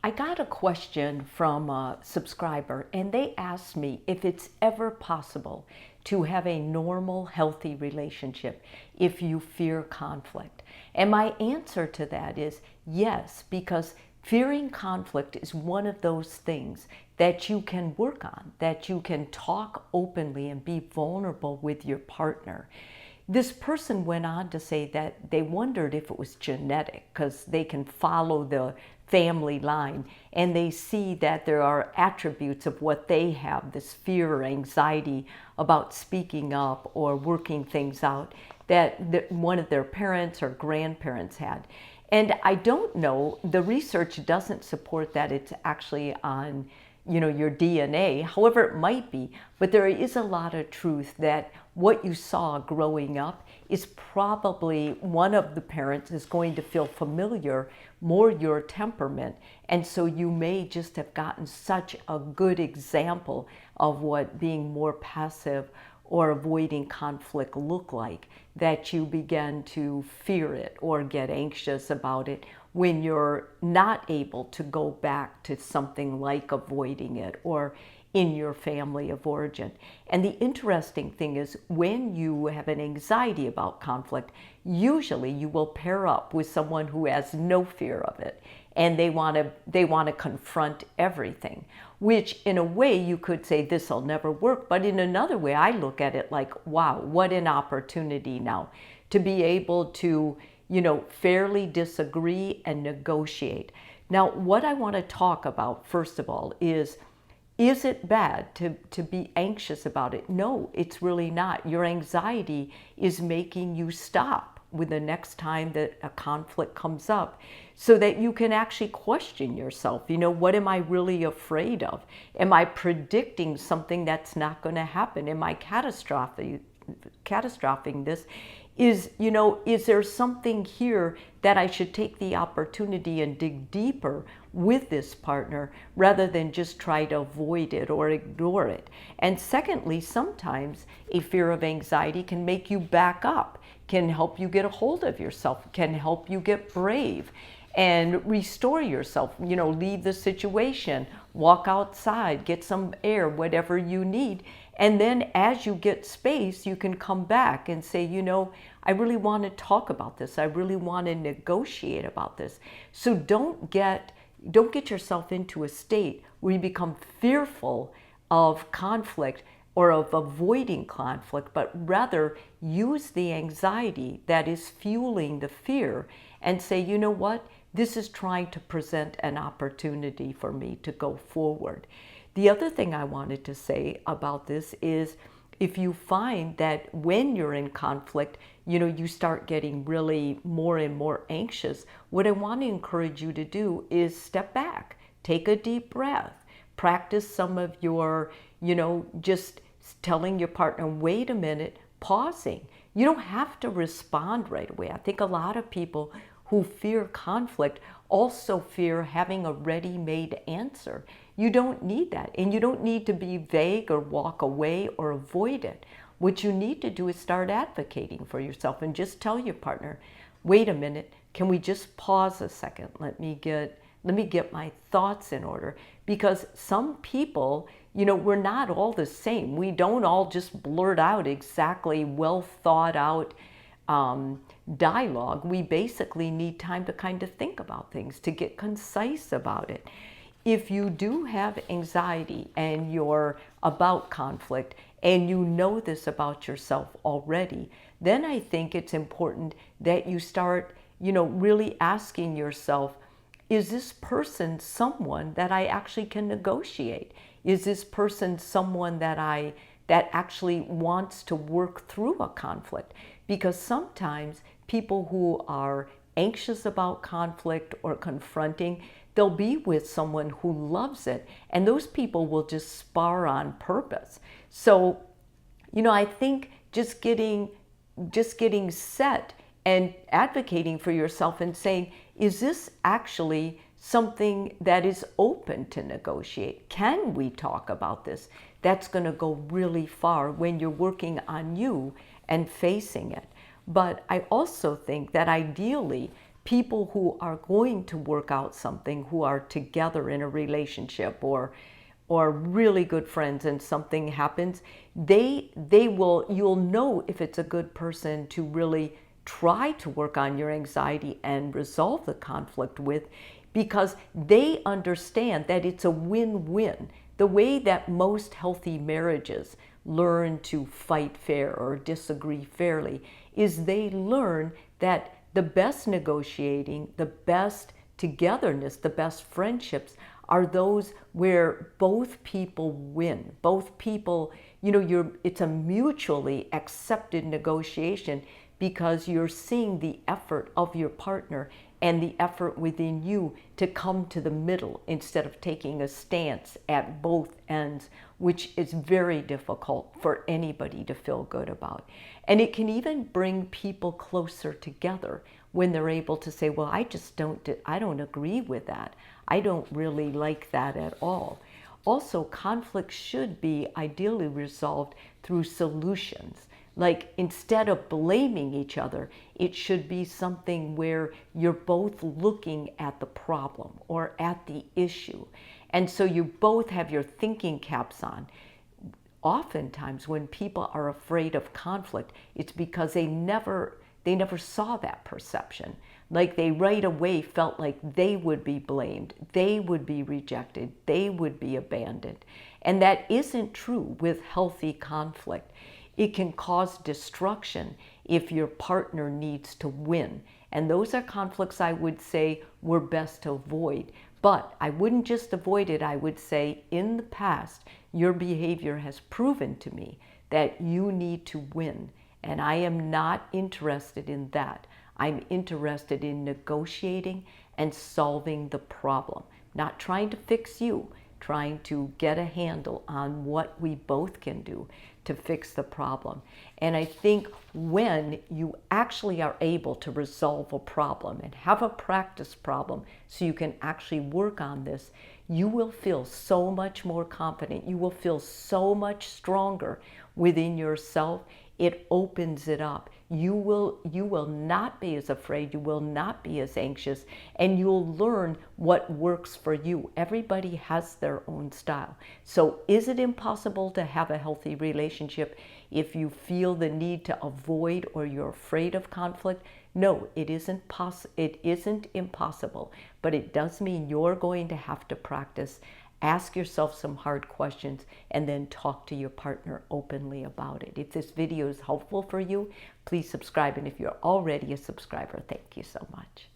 I got a question from a subscriber, and they asked me if it's ever possible to have a normal, healthy relationship if you fear conflict. And my answer to that is yes, because fearing conflict is one of those things that you can work on, that you can talk openly and be vulnerable with your partner. This person went on to say that they wondered if it was genetic because they can follow the family line and they see that there are attributes of what they have, this fear or anxiety about speaking up or working things out that one of their parents or grandparents had. And I don't know, the research doesn't support that it's actually on your DNA, however it might be, but there is a lot of truth that what you saw growing up is probably one of the parents is going to feel familiar, more your temperament, and so you may just have gotten such a good example of what being more passive or avoiding conflict look like that you begin to fear it or get anxious about it when you're not able to go back to something like avoiding it or in your family of origin. And the interesting thing is when you have an anxiety about conflict, usually you will pair up with someone who has no fear of it and they want to confront everything, which in a way you could say this will never work, but in another way I look at it like, wow, what an opportunity now to be able to fairly disagree and negotiate. Now, what I want to talk about, first of all, is it bad to be anxious about it? No, it's really not. Your anxiety is making you stop with the next time that a conflict comes up so that you can actually question yourself. What am I really afraid of? Am I predicting something that's not going to happen? Am I catastrophing this? Is there something here that I should take the opportunity and dig deeper with this partner rather than just try to avoid it or ignore it? And secondly, sometimes a fear of anxiety can make you back up, can help you get a hold of yourself, can help you get brave and restore yourself, leave the situation, walk outside, get some air, whatever you need. And then as you get space, you can come back and say, I really want to talk about this. I really want to negotiate about this. So don't get yourself into a state where you become fearful of conflict or of avoiding conflict, but rather use the anxiety that is fueling the fear and say, you know what? This is trying to present an opportunity for me to go forward. The other thing I wanted to say about this is if you find that when you're in conflict, you start getting really more and more anxious, what I want to encourage you to do is step back, take a deep breath, practice some of your, just telling your partner, wait a minute, pausing. You don't have to respond right away. I think a lot of people who fear conflict also fear having a ready-made answer. You don't need that, and you don't need to be vague or walk away or avoid it. What you need to do is start advocating for yourself and just tell your partner, wait a minute, can we just pause a second? Let me get my thoughts in order. Because some people, we're not all the same. We don't all just blurt out exactly well thought out dialogue. We basically need time to kind of think about things, to get concise about it. If you do have anxiety and you're about conflict and you know this about yourself already, then I think it's important that you start, really asking yourself, is this person someone that I actually can negotiate? Is this person someone that actually wants to work through a conflict? Because sometimes people who are anxious about conflict or confronting, they'll be with someone who loves it, and those people will just spar on purpose. So, I think just getting set and advocating for yourself and saying, is this actually something that is open to negotiate? Can we talk about this? That's going to go really far when you're working on you and facing it. But I also think that ideally people who are going to work out something, who are together in a relationship or really good friends and something happens, you'll know if it's a good person to really try to work on your anxiety and resolve the conflict with, because they understand that it's a win-win. The way that most healthy marriages learn to fight fair or disagree fairly is they learn that the best negotiating, the best togetherness, the best friendships are those where both people win. Both people, it's a mutually accepted negotiation because you're seeing the effort of your partner and the effort within you to come to the middle instead of taking a stance at both ends, which is very difficult for anybody to feel good about. And it can even bring people closer together when they're able to say, well, I don't agree with that. I don't really like that at all. Also, conflict should be ideally resolved through solutions. Like, instead of blaming each other, it should be something where you're both looking at the problem or at the issue. And so you both have your thinking caps on. Oftentimes when people are afraid of conflict, it's because they never saw that perception. Like, they right away felt like they would be blamed, they would be rejected, they would be abandoned. And that isn't true with healthy conflict. It can cause destruction if your partner needs to win. And those are conflicts I would say we're best to avoid. But I wouldn't just avoid it. I would say, in the past, your behavior has proven to me that you need to win. And I am not interested in that. I'm interested in negotiating and solving the problem. Not trying to fix you, trying to get a handle on what we both can do to fix the problem. And I think when you actually are able to resolve a problem and have a practice problem so you can actually work on this, you will feel so much more confident. You will feel so much stronger within yourself. It opens it up. You will not be as afraid, you will not be as anxious, and you'll learn what works for you. Everybody has their own style. So is it impossible to have a healthy relationship if you feel the need to avoid or you're afraid of conflict? No, it isn't impossible, but it does mean you're going to have to practice. Ask yourself some hard questions and then talk to your partner openly about it. If this video is helpful for you, please subscribe. And if you're already a subscriber, thank you so much.